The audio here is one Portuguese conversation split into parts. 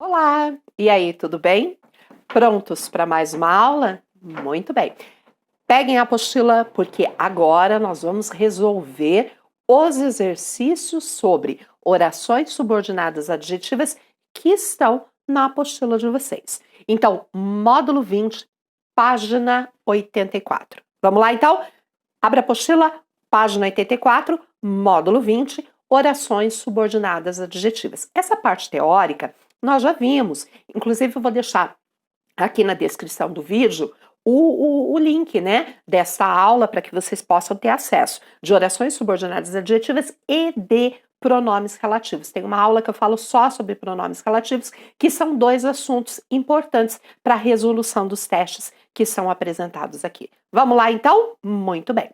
Olá! E aí, tudo bem? Prontos para mais uma aula? Muito bem. Peguem a apostila porque agora nós vamos resolver os exercícios sobre orações subordinadas adjetivas que estão na apostila de vocês. Então, módulo 20, página 84. Vamos lá então? Abre a apostila, página 84, módulo 20, orações subordinadas adjetivas. Essa parte teórica nós já vimos, inclusive eu vou deixar aqui na descrição do vídeo o link, né, dessa aula para que vocês possam ter acesso de orações subordinadas adjetivas e de pronomes relativos. Tem uma aula que eu falo só sobre pronomes relativos, que são dois assuntos importantes para a resolução dos testes que são apresentados aqui. Vamos lá então? Muito bem.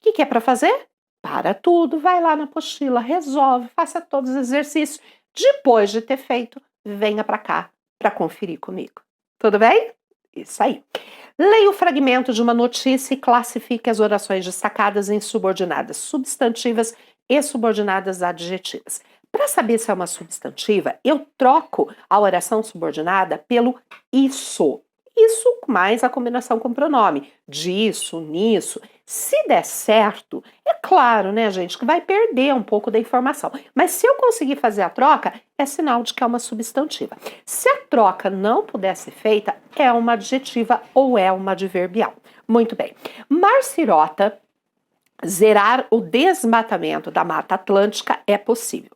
O que é para fazer? Para tudo, vai lá na apostila, resolve, faça todos os exercícios. Depois de ter feito, venha para cá para conferir comigo. Tudo bem? Isso aí. Leia o fragmento de uma notícia e classifique as orações destacadas em subordinadas substantivas e subordinadas adjetivas. Para saber se é uma substantiva, eu troco a oração subordinada pelo isso. Isso mais a combinação com pronome. Disso, nisso. Se der certo, é claro, né, gente, que vai perder um pouco da informação. Mas se eu conseguir fazer a troca, é sinal de que é uma substantiva. Se a troca não puder ser feita, é uma adjetiva ou é uma adverbial. Muito bem. Marcirota, zerar o desmatamento da Mata Atlântica é possível.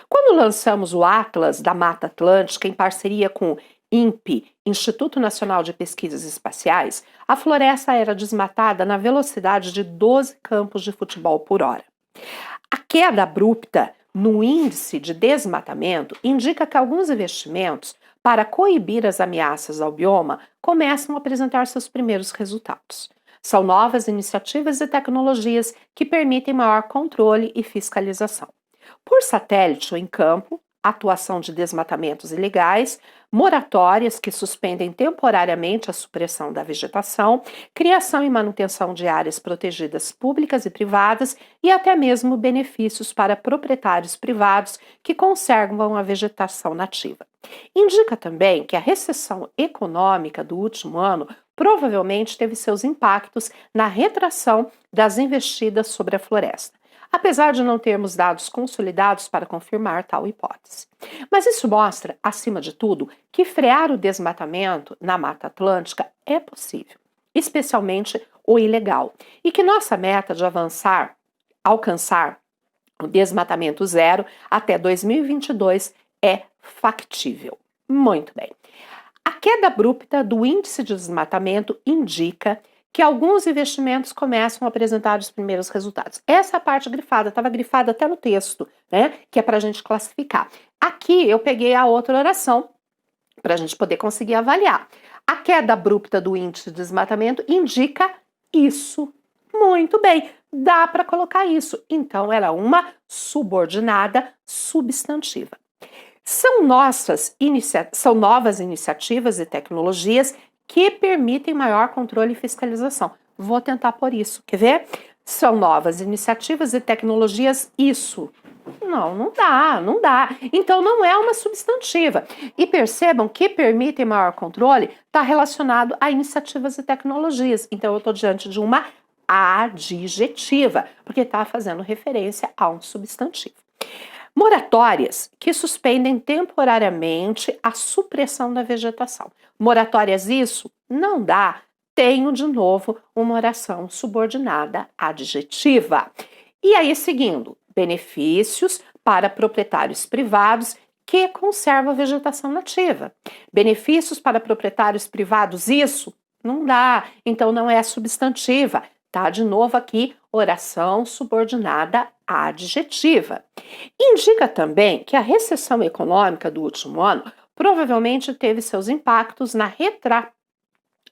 Quando lançamos o Atlas da Mata Atlântica em parceria com INPE, Instituto Nacional de Pesquisas Espaciais, a floresta era desmatada na velocidade de 12 campos de futebol por hora. A queda abrupta no índice de desmatamento indica que alguns investimentos para coibir as ameaças ao bioma começam a apresentar seus primeiros resultados. São novas iniciativas e tecnologias que permitem maior controle e fiscalização. Por satélite ou em campo, atuação de desmatamentos ilegais, moratórias que suspendem temporariamente a supressão da vegetação, criação e manutenção de áreas protegidas públicas e privadas e até mesmo benefícios para proprietários privados que conservam a vegetação nativa. Indica também que a recessão econômica do último ano provavelmente teve seus impactos na retração das investidas sobre a floresta, apesar de não termos dados consolidados para confirmar tal hipótese. Mas isso mostra, acima de tudo, que frear o desmatamento na Mata Atlântica é possível, especialmente o ilegal, e que nossa meta de alcançar o desmatamento zero até 2022 é factível. Muito bem. A queda abrupta do índice de desmatamento indica que alguns investimentos começam a apresentar os primeiros resultados. Essa é a parte grifada, estava grifada até no texto, né? Que é para a gente classificar. Aqui eu peguei a outra oração para a gente poder conseguir avaliar. A queda abrupta do índice de desmatamento indica isso. Muito bem, dá para colocar isso. Então, era uma subordinada substantiva. São novas iniciativas e tecnologias que permitem maior controle e fiscalização. Vou tentar por isso. Quer ver? São novas iniciativas e tecnologias, isso. Não dá. Então não é uma substantiva. E percebam que permitem maior controle está relacionado a iniciativas e tecnologias. Então eu estou diante de uma adjetiva, porque está fazendo referência a um substantivo. Moratórias que suspendem temporariamente a supressão da vegetação. Moratórias, isso não dá. Tenho de novo uma oração subordinada adjetiva. E aí, seguindo, benefícios para proprietários privados que conservam a vegetação nativa. Benefícios para proprietários privados, isso não dá. Então não é substantiva. Tá de novo aqui, oração subordinada adjetiva. Indica também que a recessão econômica do último ano provavelmente teve seus impactos na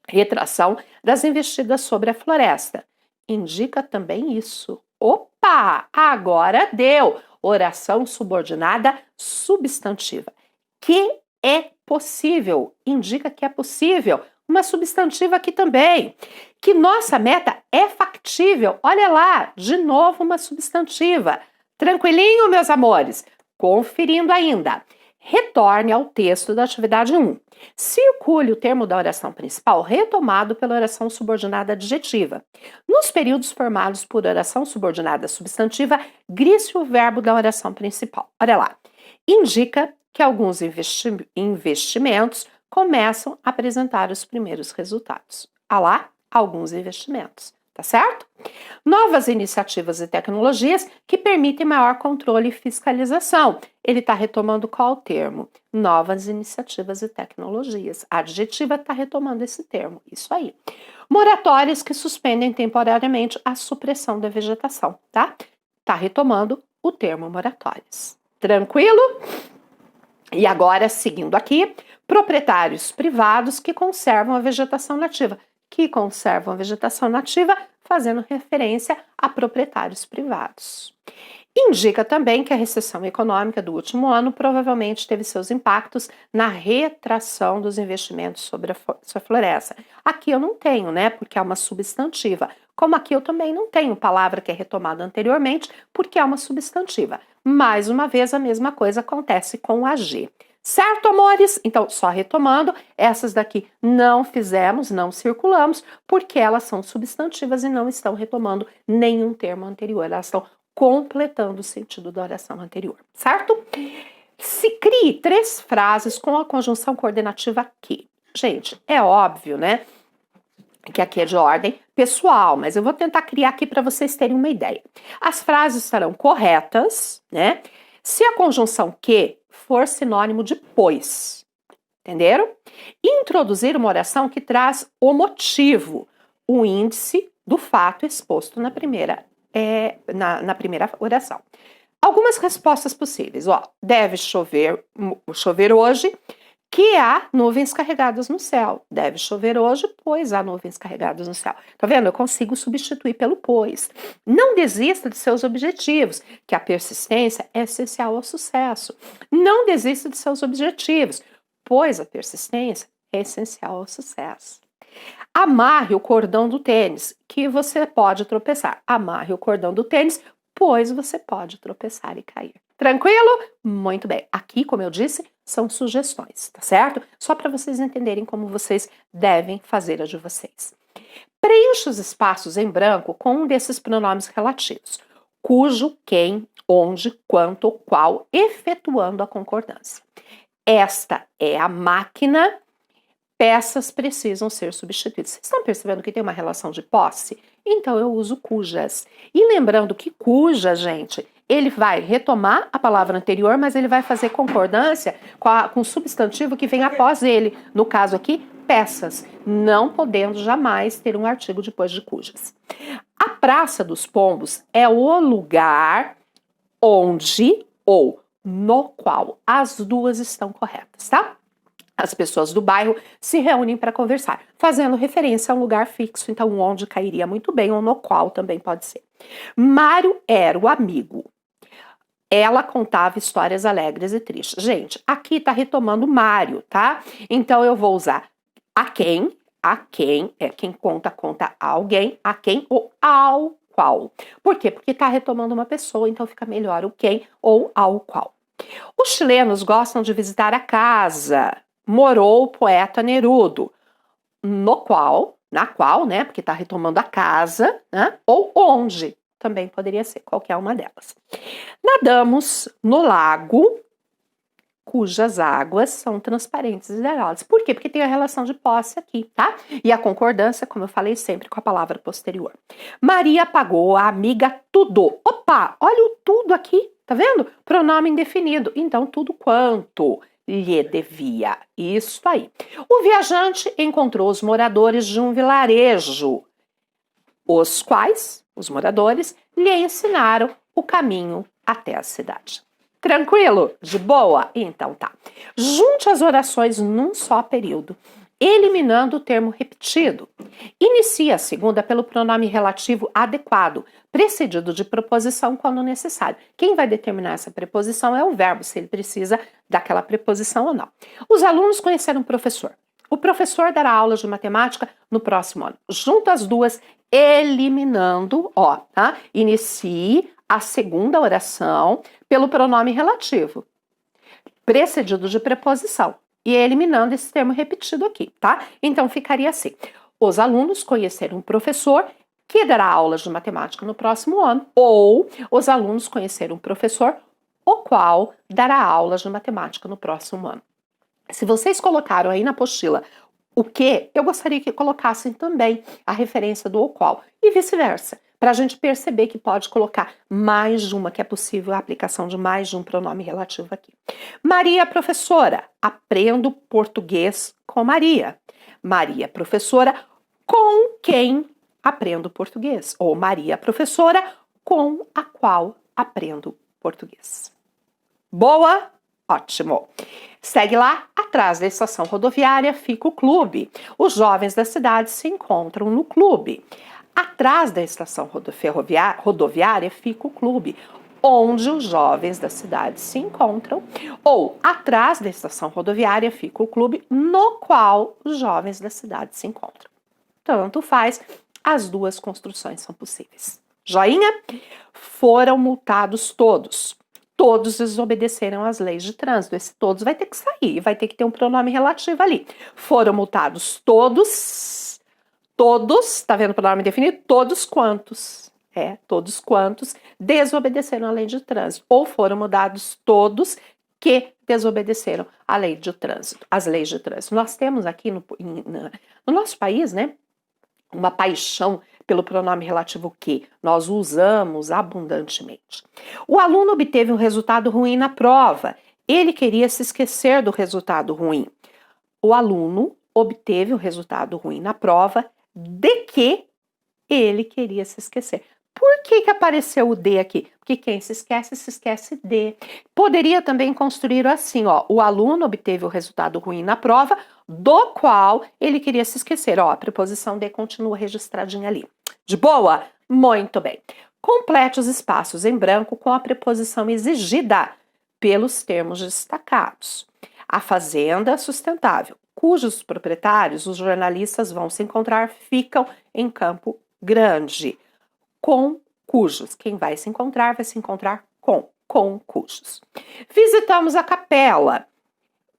retração das investidas sobre a floresta. Indica também isso. Opa! Agora deu! Oração subordinada substantiva. Que é possível. Indica que é possível. Uma substantiva aqui também. Que nossa meta é factível. Olha lá, de novo uma substantiva. Tranquilinho, meus amores? Conferindo ainda. Retorne ao texto da atividade 1. Circule o termo da oração principal retomado pela oração subordinada adjetiva. Nos períodos formados por oração subordinada substantiva, grise o verbo da oração principal. Olha lá. Indica que alguns investimentos começam a apresentar os primeiros resultados. Há lá alguns investimentos, tá certo? Novas iniciativas e tecnologias que permitem maior controle e fiscalização. Ele está retomando qual termo? Novas iniciativas e tecnologias. A adjetiva está retomando esse termo, isso aí. Moratórias que suspendem temporariamente a supressão da vegetação, tá? Está retomando o termo moratórias. Tranquilo? E agora, seguindo aqui, proprietários privados que conservam a vegetação nativa. Que conservam a vegetação nativa, fazendo referência a proprietários privados. Indica também que a recessão econômica do último ano provavelmente teve seus impactos na retração dos investimentos sobre a floresta. Aqui eu não tenho, né, porque é uma substantiva. Como aqui eu também não tenho palavra que é retomada anteriormente, porque é uma substantiva. Mais uma vez, a mesma coisa acontece com o AG. Certo, amores? Então, só retomando, essas daqui não fizemos, não circulamos, porque elas são substantivas e não estão retomando nenhum termo anterior. Elas estão completando o sentido da oração anterior, certo? Se crie 3 frases com a conjunção coordenativa que. Gente, é óbvio, né? Que aqui é de ordem pessoal, mas eu vou tentar criar aqui para vocês terem uma ideia. As frases estarão corretas, né? Se a conjunção que for sinônimo de pois, entenderam? Introduzir uma oração que traz o motivo, o índice do fato exposto na primeira oração. Algumas respostas possíveis, ó, deve chover hoje, que há nuvens carregadas no céu. Deve chover hoje, pois há nuvens carregadas no céu. Tá vendo? Eu consigo substituir pelo pois. Não desista de seus objetivos, que a persistência é essencial ao sucesso. Não desista de seus objetivos, pois a persistência é essencial ao sucesso. Amarre o cordão do tênis, que você pode tropeçar. Amarre o cordão do tênis, pois você pode tropeçar e cair. Tranquilo? Muito bem. Aqui, como eu disse, são sugestões, tá certo? Só para vocês entenderem como vocês devem fazer a de vocês. Preencha os espaços em branco com um desses pronomes relativos, cujo, quem, onde, quanto, qual, efetuando a concordância. Esta é a máquina, peças precisam ser substituídas. Vocês estão percebendo que tem uma relação de posse? Então eu uso cujas. E lembrando que cuja, gente, ele vai retomar a palavra anterior, mas ele vai fazer concordância com o substantivo que vem após ele. No caso aqui, peças, não podendo jamais ter um artigo depois de cujas. A Praça dos Pombos é o lugar onde ou no qual as duas estão corretas, tá? As pessoas do bairro se reúnem para conversar, fazendo referência a um lugar fixo, então onde cairia muito bem, ou no qual também pode ser. Mário era o amigo. Ela contava histórias alegres e tristes. Gente, aqui tá retomando Mário, tá? Então eu vou usar a quem, é quem conta a alguém, a quem ou ao qual. Por quê? Porque tá retomando uma pessoa, então fica melhor o quem ou ao qual. Os chilenos gostam de visitar a casa. Morou o poeta Nerudo, na qual, né, porque está retomando a casa, né, ou onde, também poderia ser qualquer uma delas. Nadamos no lago, cujas águas são transparentes e zeladas. Por quê? Porque tem a relação de posse aqui, tá? E a concordância, como eu falei sempre, com a palavra posterior. Maria pagou a amiga tudo. Opa, olha o tudo aqui, tá vendo? Pronome indefinido, então tudo quanto lhe devia. Isso aí. O viajante encontrou os moradores de um vilarejo, os quais, os moradores, lhe ensinaram o caminho até a cidade. Tranquilo? De boa? Então tá. Junte as orações num só período, eliminando o termo repetido. Inicie a segunda pelo pronome relativo adequado, precedido de preposição quando necessário. Quem vai determinar essa preposição é o verbo, se ele precisa daquela preposição ou não. Os alunos conheceram o professor. O professor dará aulas de matemática no próximo ano. Junta as duas, eliminando, tá? Inicie a segunda oração pelo pronome relativo, precedido de preposição. E eliminando esse termo repetido aqui, tá? Então ficaria assim: os alunos conheceram um professor que dará aulas de matemática no próximo ano, ou os alunos conheceram um professor o qual dará aulas de matemática no próximo ano. Se vocês colocaram aí na apostila o que, eu gostaria que colocassem também a referência do o qual, e vice-versa, para a gente perceber que pode colocar mais de uma, que é possível a aplicação de mais de um pronome relativo aqui. Maria, professora, aprendo português com Maria. Maria, professora, com quem aprendo português. Ou Maria, professora, com a qual aprendo português. Boa? Ótimo. Segue lá, atrás da estação rodoviária fica o clube. Os jovens da cidade se encontram no clube. Atrás da estação rodoviária fica o clube, onde os jovens da cidade se encontram. Ou atrás da estação rodoviária fica o clube no qual os jovens da cidade se encontram. Tanto faz, as duas construções são possíveis. Joinha? Foram multados todos. Todos desobedeceram às leis de trânsito. Esse todos vai ter que sair, vai ter que ter um pronome relativo ali. Foram multados todos, tá vendo o pronome definido? Todos quantos, todos quantos desobedeceram à lei de trânsito. Ou foram mudados todos que desobedeceram à lei de trânsito, as leis de trânsito. Nós temos aqui no nosso país, né, uma paixão pelo pronome relativo que nós usamos abundantemente. O aluno obteve um resultado ruim na prova. Ele queria se esquecer do resultado ruim. O aluno obteve um resultado ruim na prova de que ele queria se esquecer. Por que apareceu o de aqui? Porque quem se esquece de. Poderia também construir assim, ó. O aluno obteve o resultado ruim na prova, do qual ele queria se esquecer. Ó, a preposição de continua registradinha ali. De boa? Muito bem. Complete os espaços em branco com a preposição exigida pelos termos destacados. A fazenda sustentável, cujos proprietários, os jornalistas vão se encontrar, ficam em Campo Grande. Com cujos. Quem vai se encontrar com cujos. Visitamos a capela,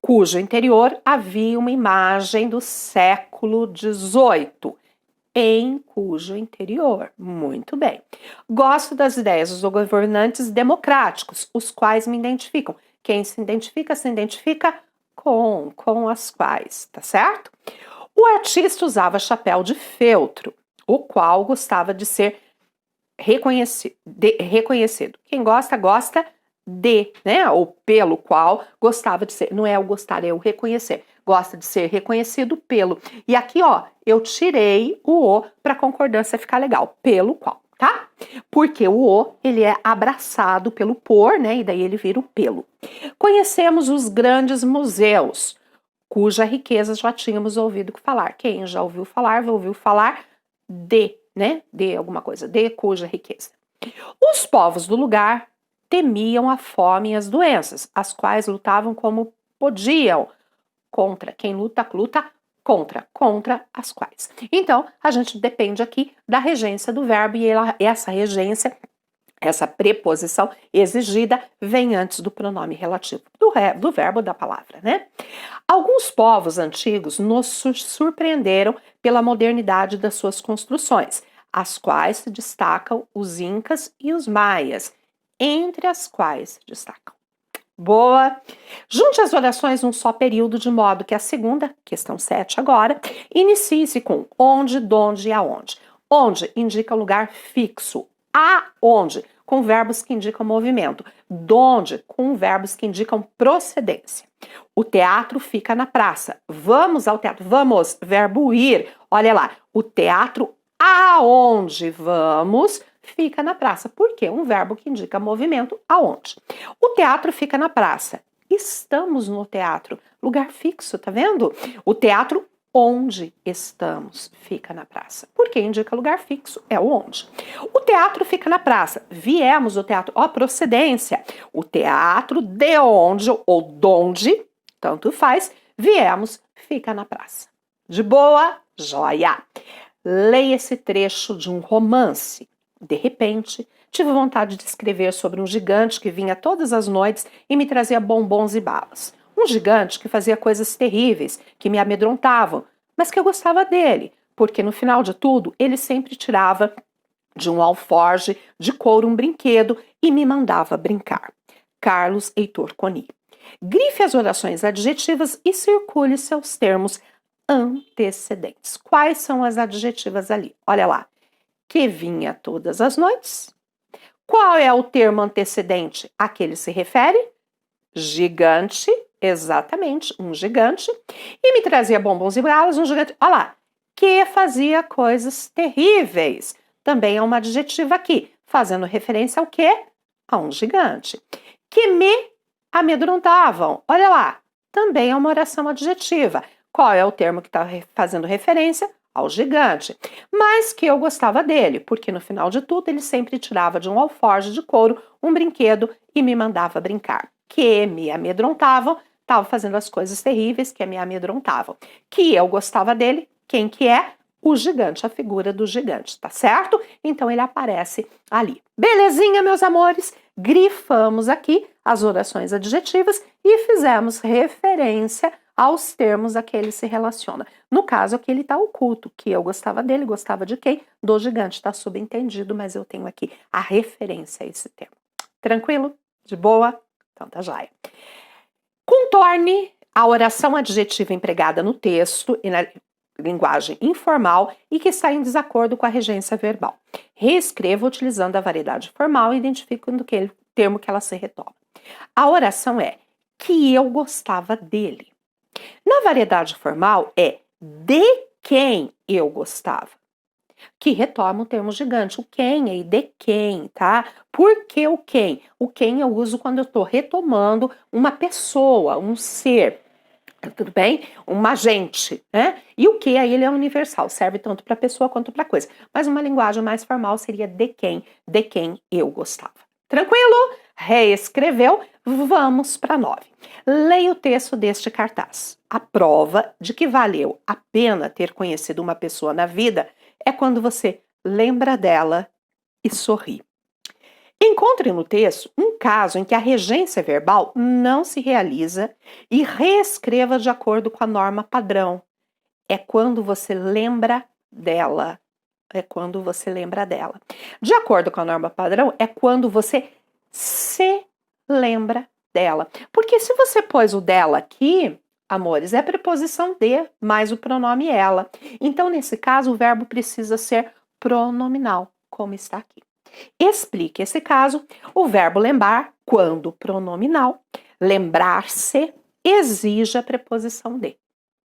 cujo interior havia uma imagem do século XVIII. Em cujo interior. Muito bem. Gosto das ideias dos governantes democráticos, os quais me identificam. Quem se identifica com as quais, tá certo? O artista usava chapéu de feltro, o qual gostava de ser reconhecido. Quem gosta de, né? Ou pelo qual gostava de ser. Não é o gostar, é o reconhecer. Gosta de ser reconhecido pelo. E aqui, ó, eu tirei o para a concordância ficar legal. Pelo qual, tá? Porque o ele é abraçado pelo por, né? E daí ele vira o pelo. Conhecemos os grandes museus, cuja riqueza já tínhamos ouvido falar. Quem já ouviu falar de, né? De alguma coisa, de cuja riqueza. Os povos do lugar temiam a fome e as doenças, as quais lutavam como podiam. Contra. Quem luta contra as quais. Então, a gente depende aqui da regência do verbo e essa regência, essa preposição exigida vem antes do pronome relativo do verbo da palavra, né? Alguns povos antigos nos surpreenderam pela modernidade das suas construções, as quais se destacam os incas e os maias, entre as quais se destacam. Boa! Junte as orações num só período, de modo que a segunda, questão 7 agora, inicie-se com onde, donde e aonde. Onde indica lugar fixo. Aonde, com verbos que indicam movimento. Donde, com verbos que indicam procedência. O teatro fica na praça. Vamos ao teatro. Vamos, verbo ir. Olha lá, o teatro aonde vamos fica na praça. Por quê? Um verbo que indica movimento aonde. O teatro fica na praça. Estamos no teatro. Lugar fixo, tá vendo? O teatro onde estamos fica na praça. Porque indica lugar fixo, é o onde. O teatro fica na praça. Viemos do teatro. Ó, procedência. O teatro de onde ou donde, tanto faz, viemos, fica na praça. De boa? Joia! Leia esse trecho de um romance. De repente, Tive vontade de escrever sobre um gigante que vinha todas as noites e me trazia bombons e balas. Um gigante que fazia coisas terríveis, que me amedrontavam, mas que eu gostava dele, porque no final de tudo ele sempre tirava de um alforje de couro um brinquedo e me mandava brincar. Carlos Heitor Coni. Grife as orações adjetivas e circule seus termos antecedentes. Quais são as adjetivas ali? Olha lá. Que vinha todas as noites. Qual é o termo antecedente a que ele se refere? Gigante, exatamente, um gigante. E me trazia bombons e balas, um gigante. Olha lá. Que fazia coisas terríveis. Também é uma adjetiva aqui, fazendo referência ao quê? A um gigante. Que me amedrontavam. Olha lá, também é uma oração adjetiva. Qual é o termo que está fazendo referência? Ao gigante. Mas que eu gostava dele, porque no final de tudo ele sempre tirava de um alforje de couro um brinquedo e me mandava brincar. Que me amedrontavam, estava fazendo as coisas terríveis que me amedrontavam. Que eu gostava dele, quem que é? O gigante, a figura do gigante, tá certo? Então ele aparece ali. Belezinha, meus amores? Grifamos aqui as orações adjetivas e fizemos referência aos termos a que ele se relaciona. No caso, aqui ele está oculto, que eu gostava dele, gostava de quem? Do gigante, está subentendido, mas eu tenho aqui a referência a esse termo. Tranquilo? De boa? Então tá joia. Contorne a oração adjetiva empregada no texto e na linguagem informal e que está em desacordo com a regência verbal. Reescreva utilizando a variedade formal e identificando o termo que ela se retoma. A oração é que eu gostava dele. Na variedade formal é de quem eu gostava, que retoma o termo gigante. O quem é de quem, tá? Por que o quem? O quem eu uso quando eu estou retomando uma pessoa, um ser. Tudo bem? Um agente, né? E o que aí ele é universal, serve tanto para pessoa quanto para coisa. Mas uma linguagem mais formal seria de quem eu gostava. Tranquilo? Reescreveu? Vamos para 9. Leia o texto deste cartaz. A prova de que valeu a pena ter conhecido uma pessoa na vida é quando você lembra dela e sorri. Encontre no texto um caso em que a regência verbal não se realiza e reescreva de acordo com a norma padrão. É quando você lembra dela. É quando você lembra dela. De acordo com a norma padrão, é quando você se lembra dela. Porque se você pôs o dela aqui, amores, é preposição de mais o pronome ela. Então, nesse caso, o verbo precisa ser pronominal, como está aqui. Explique esse caso. O verbo lembrar, quando pronominal, lembrar-se, exige a preposição de.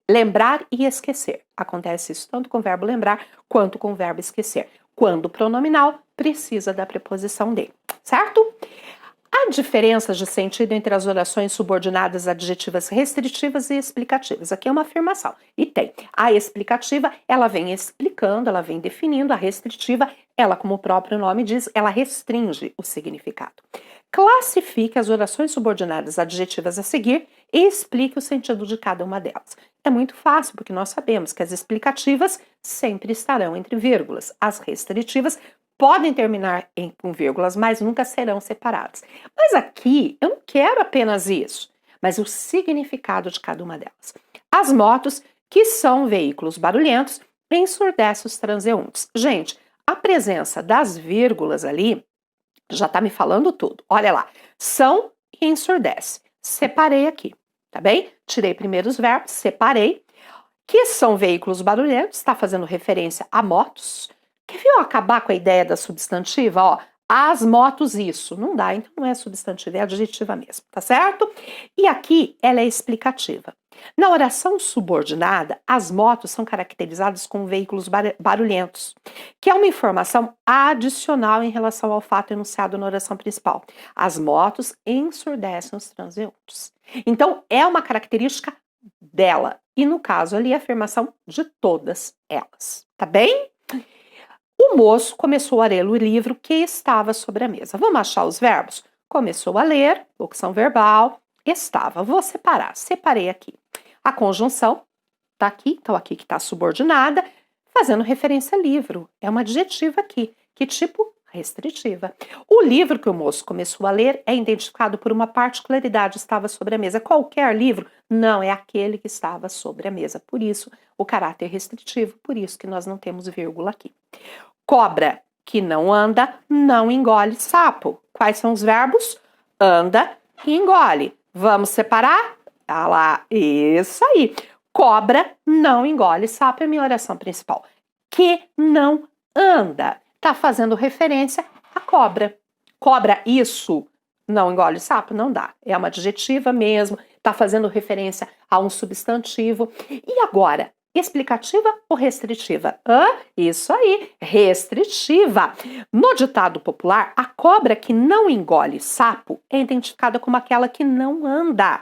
Lembrar e esquecer. Acontece isso tanto com o verbo lembrar quanto com o verbo esquecer. Quando pronominal, precisa da preposição de. Certo? Há diferenças de sentido entre as orações subordinadas adjetivas restritivas e explicativas. Aqui é uma afirmação. E tem. A explicativa, ela vem explicando, ela vem definindo. A restritiva, ela, como o próprio nome diz, ela restringe o significado. Classifique as orações subordinadas adjetivas a seguir e explique o sentido de cada uma delas. É muito fácil, porque nós sabemos que as explicativas sempre estarão entre vírgulas. As restritivas podem terminar com vírgulas, mas nunca serão separadas. Mas aqui eu não quero apenas isso, mas o significado de cada uma delas. As motos, que são veículos barulhentos, ensurdecem os transeuntes. Gente, a presença das vírgulas ali já está me falando tudo. Olha lá, são e ensurdece. Separei aqui, tá bem? Tirei primeiro os verbos, separei. Que são veículos barulhentos, está fazendo referência a motos. Quer ver eu acabar com a ideia da substantiva? Ó, as motos, isso. Não dá, então não é substantiva, é adjetiva mesmo, tá certo? E aqui ela é explicativa. Na oração subordinada, as motos são caracterizadas como veículos barulhentos, que é uma informação adicional em relação ao fato enunciado na oração principal. As motos ensurdecem os transeuntes. Então, é uma característica dela. E no caso ali, a afirmação de todas elas. Tá bem? O moço começou a ler o livro que estava sobre a mesa. Vamos achar os verbos? Começou a ler, locução verbal, estava. Vou separar. Separei aqui. A conjunção está aqui, então aqui que está subordinada, fazendo referência a livro. É uma adjetiva aqui. Que tipo? restritiva. O livro que o moço começou a ler é identificado por uma particularidade, estava sobre a mesa. Qualquer livro? Não, é aquele que estava sobre a mesa. Por isso, o caráter restritivo, por isso que nós não temos vírgula aqui. Cobra que não anda, não engole sapo. Quais são os verbos? Anda e engole. Vamos separar? Ah lá, isso aí. Cobra não engole sapo é minha oração principal. Que não anda. Está fazendo referência à cobra. Cobra, isso, não engole sapo? Não dá. É uma adjetiva mesmo. Está fazendo referência a um substantivo. E agora, explicativa ou restritiva? Isso aí, restritiva. No ditado popular, a cobra que não engole sapo é identificada como aquela que não anda.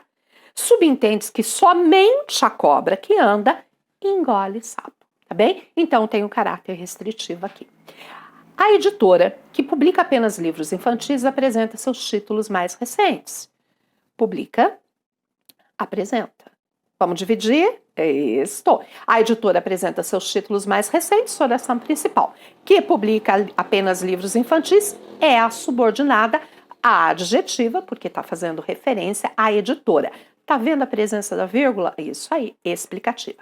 Subentende-se que somente a cobra que anda engole sapo, tá bem? Então tem um caráter restritivo aqui. A editora, que publica apenas livros infantis, apresenta seus títulos mais recentes. Publica, apresenta. Vamos dividir? Estou. A editora apresenta seus títulos mais recentes, oração principal. Que publica apenas livros infantis é a subordinada à adjetiva, porque está fazendo referência à editora. Tá vendo a presença da vírgula? Isso aí, explicativa.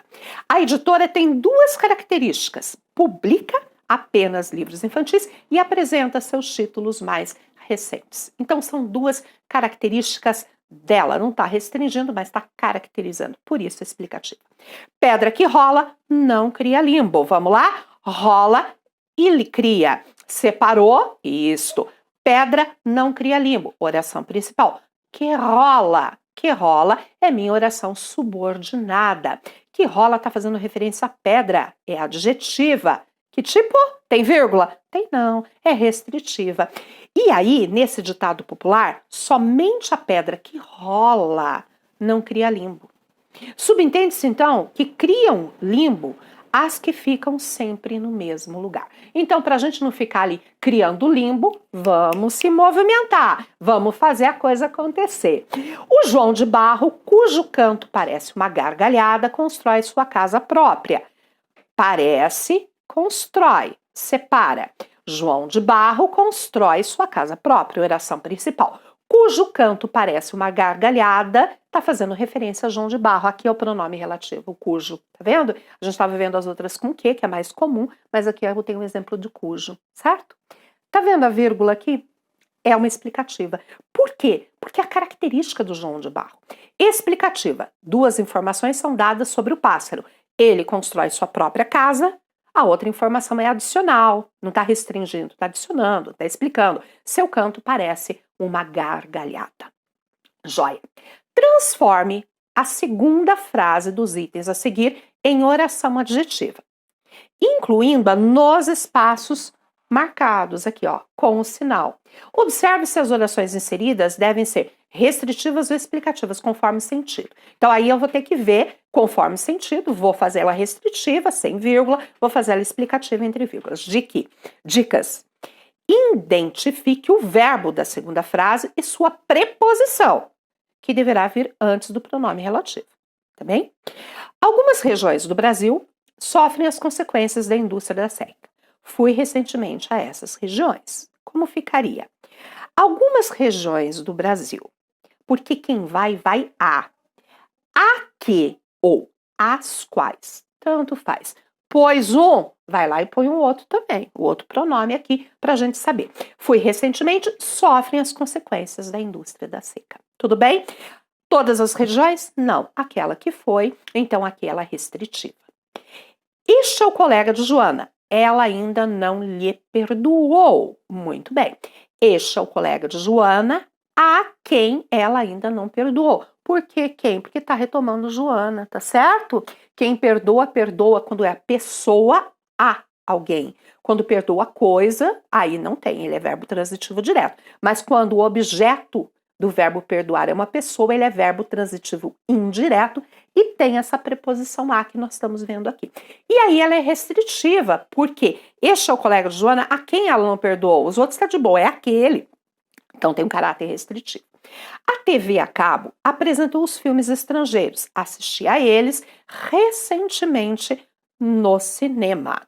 A editora tem duas características. Publica apenas livros infantis e apresenta seus títulos mais recentes. Então, são duas características dela. Não está restringindo, mas está caracterizando. Por isso, explicativa. Pedra que rola não cria limbo. Vamos lá? Rola e cria. Separou? Isto. Pedra não cria limbo. Oração principal. Que rola. Que rola é minha oração subordinada. Que rola está fazendo referência à pedra. É adjetiva. Que tipo? Tem vírgula? Tem não. É restritiva. E aí, nesse ditado popular, somente a pedra que rola não cria limbo. Subentende-se, então, que criam limbo as que ficam sempre no mesmo lugar. Então, para a gente não ficar ali criando limbo, vamos se movimentar, vamos fazer a coisa acontecer. O João de Barro, cujo canto parece uma gargalhada, constrói sua casa própria. Parece, constrói, separa. João de Barro constrói sua casa própria, oração principal. Cujo canto parece uma gargalhada, está fazendo referência a João de Barro. Aqui é o pronome relativo, cujo. Tá vendo? A gente estava vendo as outras com que é mais comum, mas aqui eu tenho um exemplo de cujo, certo? Tá vendo a vírgula aqui? É uma explicativa. Por quê? Porque é a característica do João de Barro. Explicativa. Duas informações são dadas sobre o pássaro. Ele constrói sua própria casa. A outra informação é adicional, não está restringindo, está adicionando, está explicando. Seu canto parece uma gargalhada. Joia. Transforme a segunda frase dos itens a seguir em oração adjetiva, incluindo-a nos espaços marcados aqui, ó, com o sinal. Observe se as orações inseridas devem ser restritivas ou explicativas, conforme sentido. Então, aí eu vou ter que ver conforme sentido, vou fazer ela restritiva, sem vírgula, vou fazer ela explicativa entre vírgulas. Dicas. Identifique o verbo da segunda frase e sua preposição, que deverá vir antes do pronome relativo. Tá bem? Algumas regiões do Brasil sofrem as consequências da indústria da seca. Fui recentemente a essas regiões. Como ficaria? Algumas regiões do Brasil, porque quem vai a que ou as quais, tanto faz. Pois um, vai lá e põe um outro também, o outro pronome aqui para a gente saber. Fui recentemente, sofrem as consequências da indústria da seca. Tudo bem? Todas as regiões? Não. Aquela que foi, então aquela restritiva. Este é o colega de Joana. Ela ainda não lhe perdoou. Muito bem. Este é o colega de Joana, a quem ela ainda não perdoou. Por que quem? Porque está retomando Joana, tá certo? Quem perdoa, perdoa quando é a pessoa a alguém. Quando perdoa a coisa, aí não tem, ele é verbo transitivo direto. Mas quando o objeto do verbo perdoar é uma pessoa, ele é verbo transitivo indireto e tem essa preposição a que nós estamos vendo aqui. E aí ela é restritiva, porque este é o colega de Joana a quem ela não perdoou. Os outros está de boa, é aquele. Então tem um caráter restritivo. A TV a cabo apresentou os filmes estrangeiros. Assisti a eles recentemente no cinema.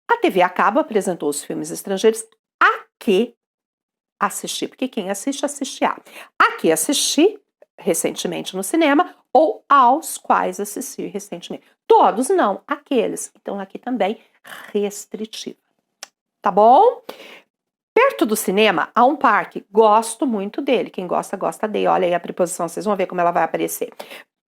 A TV a cabo apresentou os filmes estrangeiros a que assistir, porque quem assiste, assiste a. A que assisti recentemente no cinema ou aos quais assisti recentemente. Todos não, aqueles. Então aqui também restritiva. Tá bom? Perto do cinema há um parque. Gosto muito dele. Quem gosta, gosta dele. Olha aí a preposição, vocês vão ver como ela vai aparecer.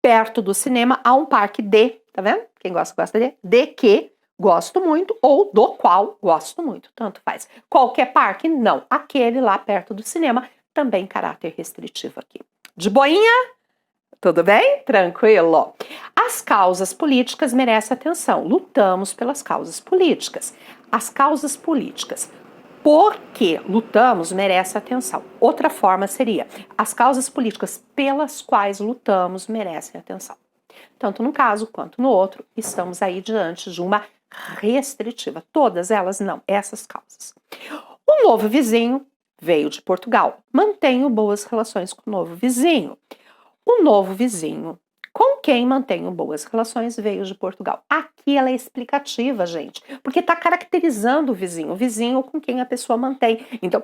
Perto do cinema há um parque de, tá vendo? Quem gosta, gosta de que gosto muito ou do qual gosto muito. Tanto faz. Qualquer parque, não. Aquele lá perto do cinema, também caráter restritivo aqui. De boinha? Tudo bem? Tranquilo? As causas políticas merecem atenção. Lutamos pelas causas políticas. As causas políticas. Porque lutamos merece atenção. Outra forma seria: as causas políticas pelas quais lutamos merecem atenção. Tanto num caso quanto no outro, estamos aí diante de uma restritiva. Todas elas não, essas causas. O novo vizinho veio de Portugal. Mantenho boas relações com o novo vizinho. O novo vizinho com quem mantenho boas relações veio de Portugal. Aqui ela é explicativa, gente, porque está caracterizando o vizinho com quem a pessoa mantém. Então,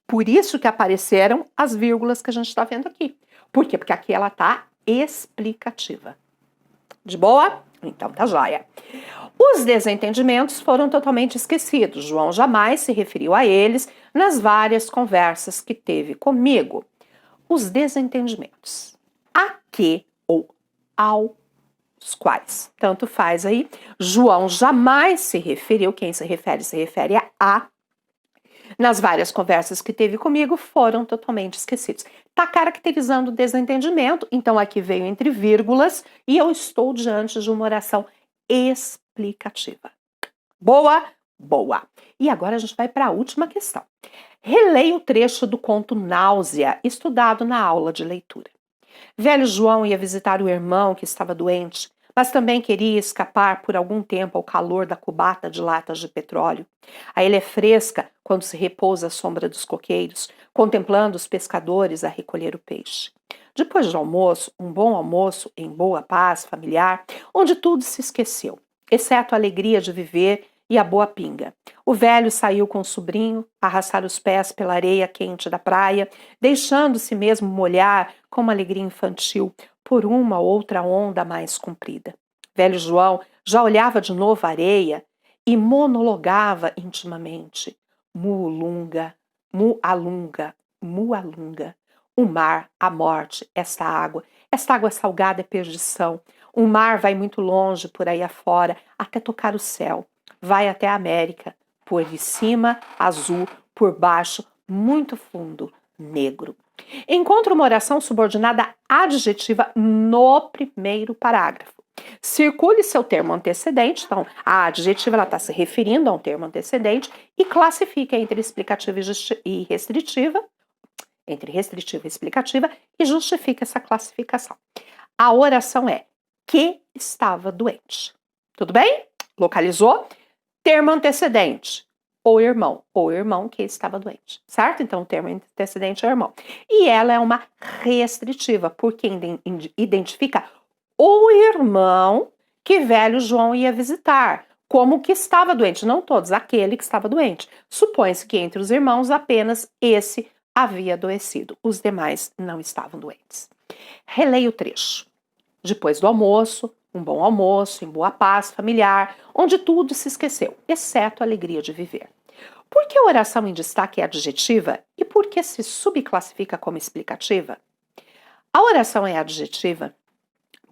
por isso que apareceram as vírgulas que a gente está vendo aqui. Por quê? Porque aqui ela está explicativa. De boa? Então tá joia. Os desentendimentos foram totalmente esquecidos. João jamais se referiu a eles nas várias conversas que teve comigo. Os desentendimentos. A que ou aos quais. Tanto faz aí. João jamais se referiu, quem se refere a. Nas várias conversas que teve comigo, foram totalmente esquecidos. Está caracterizando o desentendimento, então aqui veio entre vírgulas e eu estou diante de uma oração explicativa. Boa? Boa. E agora a gente vai para a última questão. Releia o trecho do conto Náusea, estudado na aula de leitura. Velho João ia visitar o irmão que estava doente, mas também queria escapar por algum tempo ao calor da cubata de latas de petróleo. A ilha é fresca quando se repousa à sombra dos coqueiros, contemplando os pescadores a recolher o peixe. Depois do almoço, um bom almoço em boa paz familiar, onde tudo se esqueceu, exceto a alegria de viver e a boa pinga. O velho saiu com o sobrinho, arrastar os pés pela areia quente da praia, deixando-se mesmo molhar com uma alegria infantil por uma ou outra onda mais comprida. Velho João já olhava de novo a areia e monologava intimamente. Mualunga, mualunga, mualunga. O mar, a morte, esta água salgada é perdição. O mar vai muito longe por aí afora, até tocar o céu. Vai até a América, por de cima, azul, por baixo, muito fundo, negro. Encontra uma oração subordinada adjetiva no primeiro parágrafo. Circule seu termo antecedente, então a adjetiva está se referindo a um termo antecedente e classifica entre explicativa e restritiva, entre restritiva e explicativa, e justifica essa classificação. A oração é que estava doente. Tudo bem? Localizou? Termo antecedente, o irmão que estava doente, certo? Então, o termo antecedente é o irmão. E ela é uma restritiva, porque identifica o irmão que velho João ia visitar, como que estava doente. Não todos, aquele que estava doente. Supõe-se que entre os irmãos apenas esse havia adoecido, os demais não estavam doentes. Releia o trecho. Depois do almoço, um bom almoço, em boa paz familiar, onde tudo se esqueceu, exceto a alegria de viver. Por que a oração em destaque é adjetiva e por que se subclassifica como explicativa? A oração é adjetiva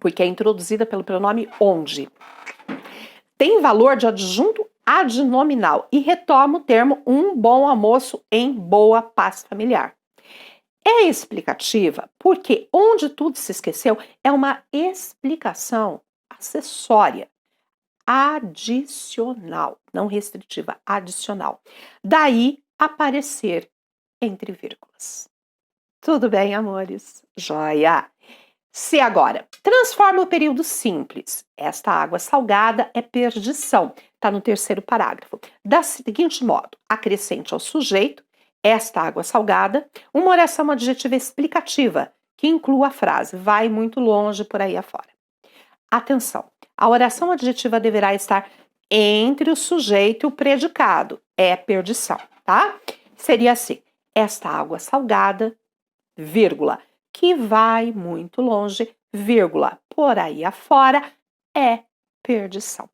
porque é introduzida pelo pronome onde. Tem valor de adjunto adnominal e retoma o termo um bom almoço em boa paz familiar. É explicativa porque onde tudo se esqueceu é uma explicação acessória, adicional, não restritiva, adicional. Daí aparecer entre vírgulas. Tudo bem, amores? Joia! Se agora, transforma o período simples. Esta água salgada é perdição. Está no terceiro parágrafo. Da seguinte modo, acrescente ao sujeito, esta água salgada, uma oração adjetiva explicativa, que inclua a frase, vai muito longe por aí afora. Atenção, a oração adjetiva deverá estar entre o sujeito e o predicado. É perdição, tá? Seria assim: esta água salgada, vírgula, que vai muito longe, vírgula, por aí afora, é perdição.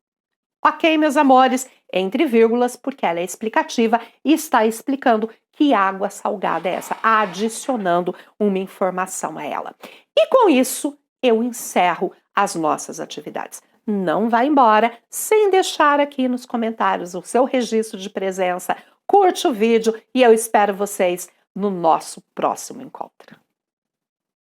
Ok, meus amores? Entre vírgulas, porque ela é explicativa e está explicando que água salgada é essa, adicionando uma informação a ela. E com isso, eu encerro as nossas atividades. Não vá embora sem deixar aqui nos comentários o seu registro de presença. Curte o vídeo e eu espero vocês no nosso próximo encontro.